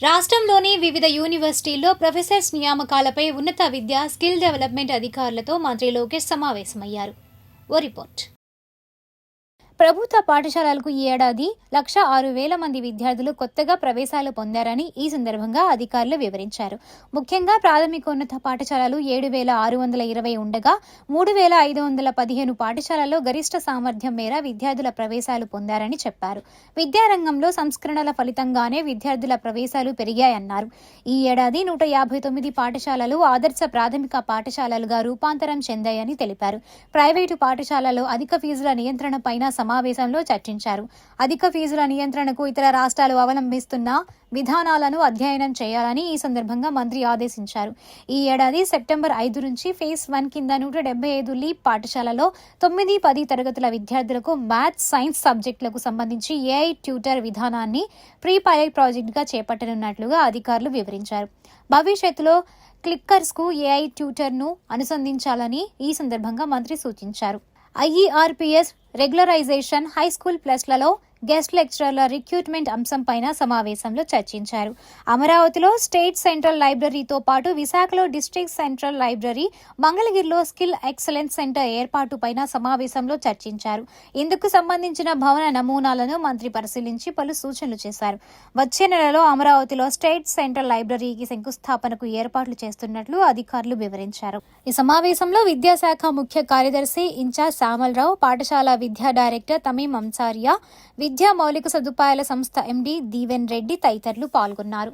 రాష్ట్రంలోని వివిధ యూనివర్సిటీల్లో ప్రొఫెసర్స్ నియామకాలపై ఉన్నత విద్యా స్కిల్ డెవలప్మెంట్ అధికారులతో మంత్రి లోకేష్ సమావేశమయ్యారు. ఓ రిపోర్ట్. ప్రభుత్వ పాఠశాలలకు ఈ ఏడాది 1,06,000 మంది విద్యార్థులు కొత్తగా ప్రవేశాలు పొందారని ఈ సందర్భంగా అధికారులు వివరించారు. ముఖ్యంగా ప్రాథమికోన్నత పాఠశాలలు 7,620 ఉండగా 3,515 పాఠశాలల్లో గరిష్ట సామర్థ్యం మేర విద్యార్థుల ప్రవేశాలు పొందారని చెప్పారు. విద్యారంగంలో సంస్కరణల ఫలితంగానే విద్యార్థుల ప్రవేశాలు పెరిగాయన్నారు. ఈ ఏడాది 159 పాఠశాలలు ఆదర్శ ప్రాథమిక పాఠశాలలుగా రూపాంతరం చెందాయని తెలిపారు. ప్రైవేటు పాఠశాలల్లో అధిక ఫీజుల నియంత్రణపైన సమావేశంలో చర్చించారు. అధిక ఫీజుల నియంత్రణకు ఇతర రాష్ట్రాలు అవలంబిస్తున్న విధానాలను అధ్యయనం చేయాలని ఈ సందర్భంగా మంత్రి ఆదేశించారు. ఈ ఏడాది సెప్టెంబర్ 5 నుంచి ఫేజ్ 1 కింద 175 లీప్ పాఠశాలలో 9-10 తరగతుల విద్యార్థులకు మ్యాథ్స్, సైన్స్ సబ్జెక్టులకు సంబంధించి ఏఐ ట్యూటర్ విధానాన్ని ప్రీ పైలట్ ప్రాజెక్టుగా చేపట్టనున్నట్లుగా అధికారులు వివరించారు. భవిష్యత్తులో క్లిక్కర్స్కు ఏఐ ట్యూటర్ను అనుసంధించాలని ఈ సందర్భంగా మంత్రి సూచించారు. ఐఈఆర్పీఎస్ రెగ్యులరైజేషన్, హైస్కూల్ ప్లస్లలో గెస్ట్ లెక్చరర్ల రిక్రూట్మెంట్ అంశంపైన సమావేశంలో చర్చించారు. అమరావతిలో స్టేట్ సెంట్రల్ లైబ్రరీతో పాటు విశాఖలో డిస్ట్రిక్ట్ సెంట్రల్ లైబ్రరీ, మంగళగిరిలో స్కిల్ ఎక్సలెన్స్ సెంటర్ ఏర్పాటుపైన సమావేశంలో చర్చించారు. ఇందుకు సంబంధించిన భవన నమూనాలను మంత్రి పరిశీలించి పలు సూచనలు చేశారు. వచ్చే నెలలో అమరావతిలో స్టేట్ సెంట్రల్ లైబ్రరీకి శంకుస్థాపనకు ఏర్పాట్లు చేస్తున్నట్లు అధికారులు వివరించారు. ఈ సమావేశంలో విద్యాశాఖ ముఖ్య కార్యదర్శి ఇన్ఛార్జ్ శ్యామలరావు, పాఠశాల విద్యా డైరెక్టర్ తమీం అంసారియా, విద్యా మౌలిక సదుపాయాల సంస్థ ఎండీ దీవెన్ రెడ్డి తదితరులు పాల్గొన్నారు.